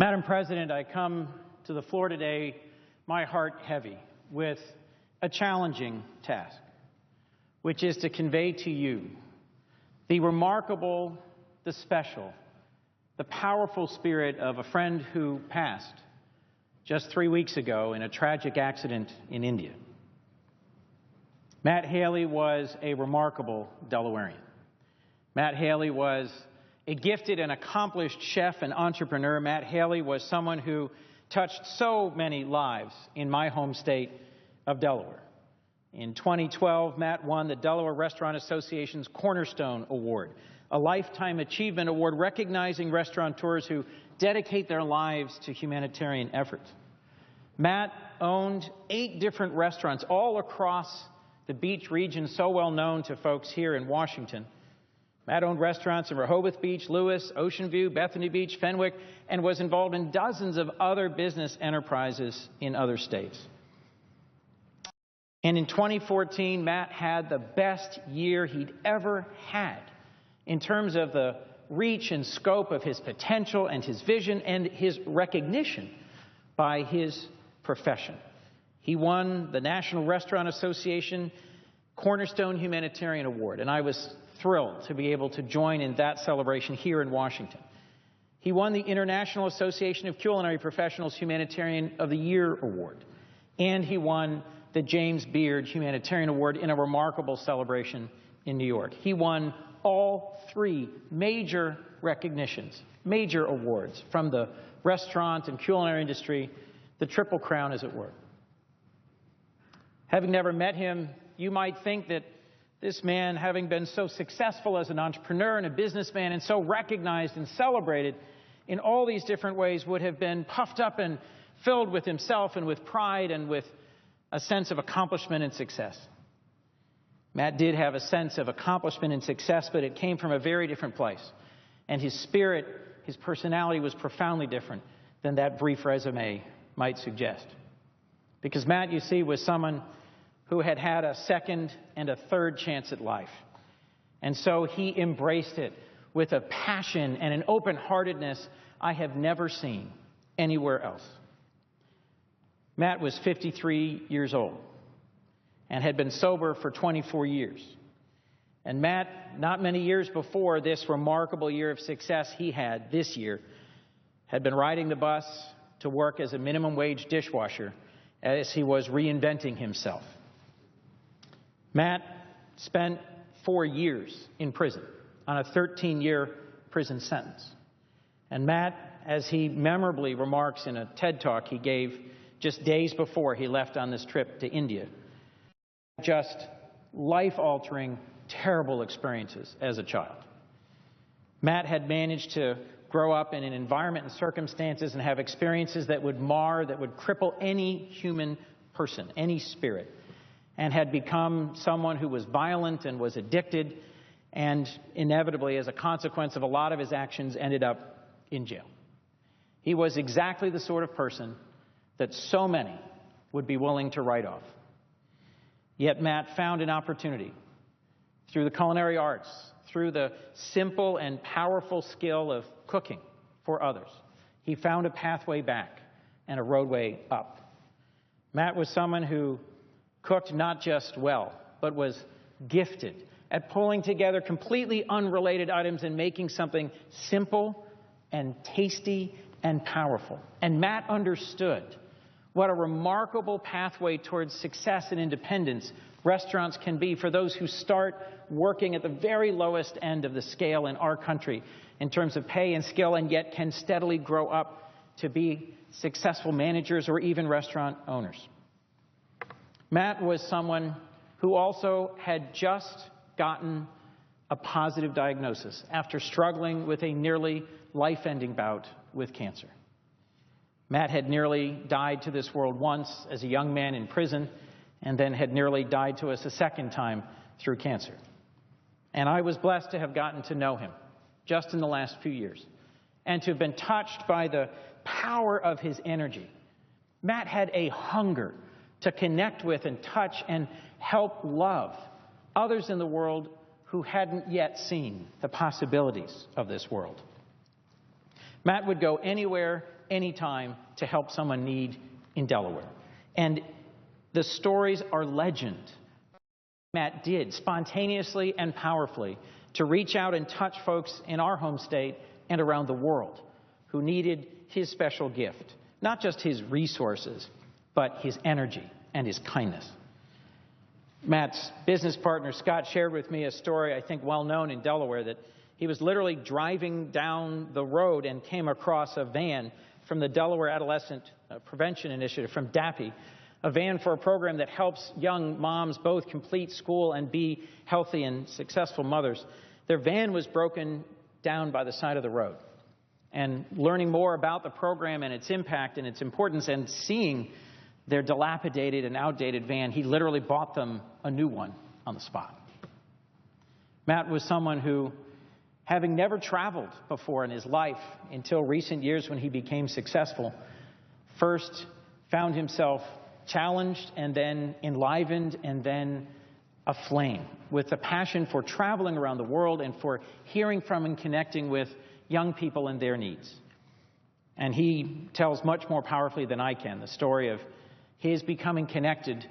Madam President, I come to the floor today, my heart heavy, with a challenging task, which is to convey to you the remarkable, the special, the powerful spirit of a friend who passed just 3 weeks ago in a tragic accident in India. Matt Haley was a remarkable Delawarean. Matt Haley was a gifted and accomplished chef and entrepreneur. Matt Haley was someone who touched so many lives in my home state of Delaware. In 2012, Matt won the Delaware Restaurant Association's Cornerstone Award, a Lifetime Achievement Award recognizing restaurateurs who dedicate their lives to humanitarian efforts. Matt owned 8 different restaurants all across the beach region so well known to folks here in Washington. Matt owned restaurants in Rehoboth Beach, Lewis, Ocean View, Bethany Beach, Fenwick, and was involved in dozens of other business enterprises in other states. And in 2014, Matt had the best year he'd ever had in terms of the reach and scope of his potential and his vision and his recognition by his profession. He won the National Restaurant Association Cornerstone Humanitarian Award, and I was thrilled to be able to join in that celebration here in Washington. He won the International Association of Culinary Professionals Humanitarian of the Year Award, and he won the James Beard Humanitarian Award in a remarkable celebration in New York. He won all 3 major recognitions, major awards from the restaurant and culinary industry, the Triple Crown, as it were. Having never met him, you might think that this man, having been so successful as an entrepreneur and a businessman and so recognized and celebrated in all these different ways, would have been puffed up and filled with himself and with pride and with a sense of accomplishment and success. Matt did have a sense of accomplishment and success, but it came from a very different place. And his spirit, his personality was profoundly different than that brief resume might suggest. Because Matt, you see, was someone who had had a second and a third chance at life. And so he embraced it with a passion and an open-heartedness I have never seen anywhere else. Matt was 53 years old and had been sober for 24 years. And Matt, not many years before this remarkable year of success he had this year, had been riding the bus to work as a minimum wage dishwasher as he was reinventing himself. Matt spent 4 years in prison on a 13-year prison sentence. And Matt, as he memorably remarks in a TED Talk he gave just days before he left on this trip to India, just life-altering, terrible experiences as a child. Matt had managed to grow up in an environment and circumstances and have experiences that would mar, that would cripple any human person, any spirit, and had become someone who was violent and was addicted, and inevitably, as a consequence of a lot of his actions, ended up in jail. He was exactly the sort of person that so many would be willing to write off. Yet Matt found an opportunity through the culinary arts, through the simple and powerful skill of cooking for others. He found a pathway back and a roadway up. Matt was someone who cooked not just well, but was gifted at pulling together completely unrelated items and making something simple and tasty and powerful. And Matt understood what a remarkable pathway towards success and independence restaurants can be for those who start working at the very lowest end of the scale in our country in terms of pay and skill, and yet can steadily grow up to be successful managers or even restaurant owners. Matt was someone who also had just gotten a positive diagnosis after struggling with a nearly life-ending bout with cancer. Matt had nearly died to this world once as a young man in prison, and then had nearly died to us a second time through cancer. And I was blessed to have gotten to know him just in the last few years, and to have been touched by the power of his energy. Matt had a hunger to connect with and touch and help love others in the world who hadn't yet seen the possibilities of this world. Matt would go anywhere anytime to help someone in need in Delaware. And the stories are legend. Matt did spontaneously and powerfully to reach out and touch folks in our home state and around the world who needed his special gift, not just his resources, but his energy and his kindness. Matt's business partner, Scott, shared with me a story I think well known in Delaware, that he was literally driving down the road and came across a van from the Delaware Adolescent Prevention Initiative, from DAPI, a van for a program that helps young moms both complete school and be healthy and successful mothers. Their van was broken down by the side of the road. And learning more about the program and its impact and its importance, and seeing their dilapidated and outdated van, he literally bought them a new one on the spot. Matt was someone who, having never traveled before in his life until recent years when he became successful, first found himself challenged and then enlivened and then aflame with a passion for traveling around the world and for hearing from and connecting with young people and their needs. And he tells much more powerfully than I can the story of his becoming connected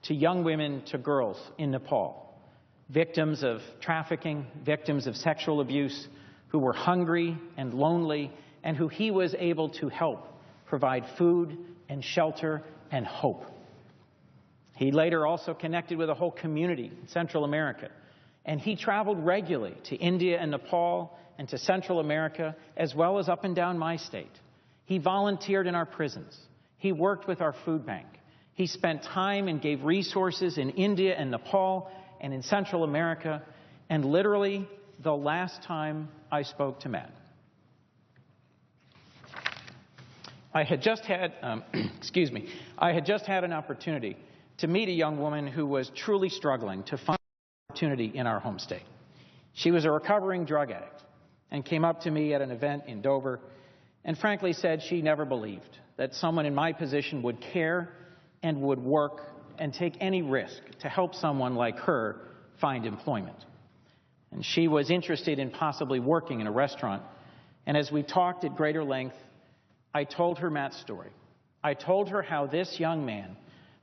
to young women, to girls in Nepal, victims of trafficking, victims of sexual abuse, who were hungry and lonely, and who he was able to help provide food and shelter and hope. He later also connected with a whole community in Central America, and he traveled regularly to India and Nepal and to Central America, as well as up and down my state. He volunteered in our prisons. He worked with our food bank. He spent time and gave resources in India and Nepal and in Central America. And literally, the last time I spoke to Matt, I had just had, I had just had an opportunity to meet a young woman who was truly struggling to find opportunity in our home state. She was a recovering drug addict and came up to me at an event in Dover and frankly said she never believed that someone in my position would care and would work and take any risk to help someone like her find employment. And she was interested in possibly working in a restaurant. And as we talked at greater length, I told her Matt's story. I told her how this young man,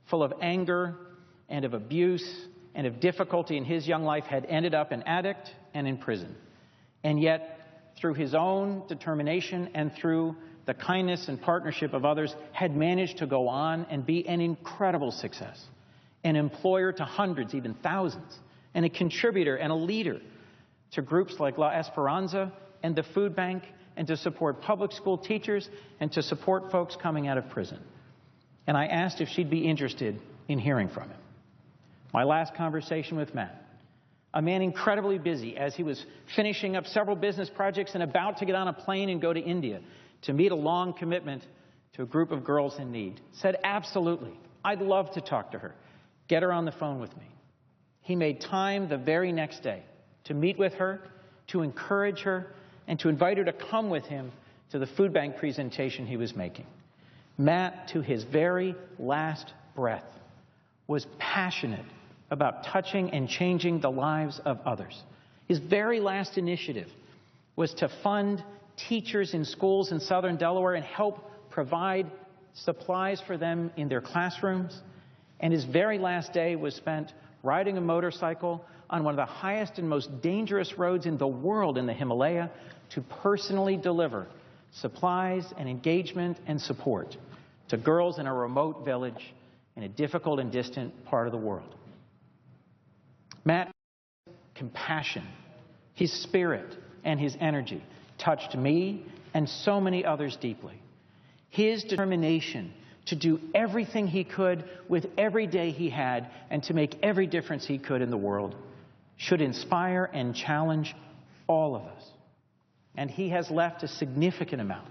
full of anger and of abuse and of difficulty in his young life, had ended up an addict and in prison. And yet, through his own determination and through the kindness and partnership of others, had managed to go on and be an incredible success, an employer to hundreds, even thousands, and a contributor and a leader to groups like La Esperanza and the food bank, and to support public school teachers and to support folks coming out of prison. And I asked if she'd be interested in hearing from him. My last conversation with Matt, a man incredibly busy as he was finishing up several business projects and about to get on a plane and go to India to meet a long commitment to a group of girls in need, said, absolutely, I'd love to talk to her. Get her on the phone with me. He made time the very next day to meet with her, to encourage her, and to invite her to come with him to the food bank presentation he was making. Matt, to his very last breath, was passionate about touching and changing the lives of others. His very last initiative was to fund teachers in schools in southern Delaware and help provide supplies for them in their classrooms. And his very last day was spent riding a motorcycle on one of the highest and most dangerous roads in the world in the Himalaya to personally deliver supplies and engagement and support to girls in a remote village in a difficult and distant part of the world. Matt's compassion, his spirit, and his energy touched me and so many others deeply. His determination to do everything he could with every day he had and to make every difference he could in the world should inspire and challenge all of us. And he has left a significant amount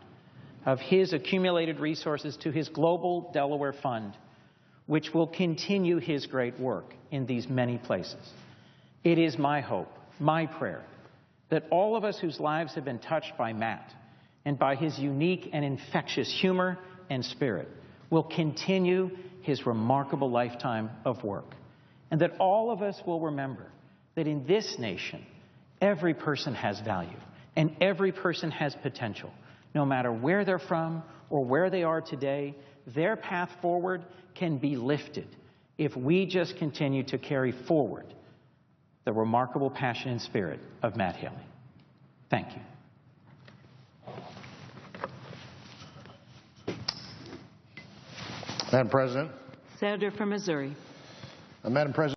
of his accumulated resources to his Global Delaware Fund, which will continue his great work in these many places. It is my hope, my prayer, that all of us whose lives have been touched by Matt and by his unique and infectious humor and spirit will continue his remarkable lifetime of work. And that all of us will remember that in this nation, every person has value and every person has potential, no matter where they're from or where they are today, their path forward can be lifted if we just continue to carry forward the remarkable passion and spirit of Matt Haley. Thank you. Madam President. Senator from Missouri. Madam President.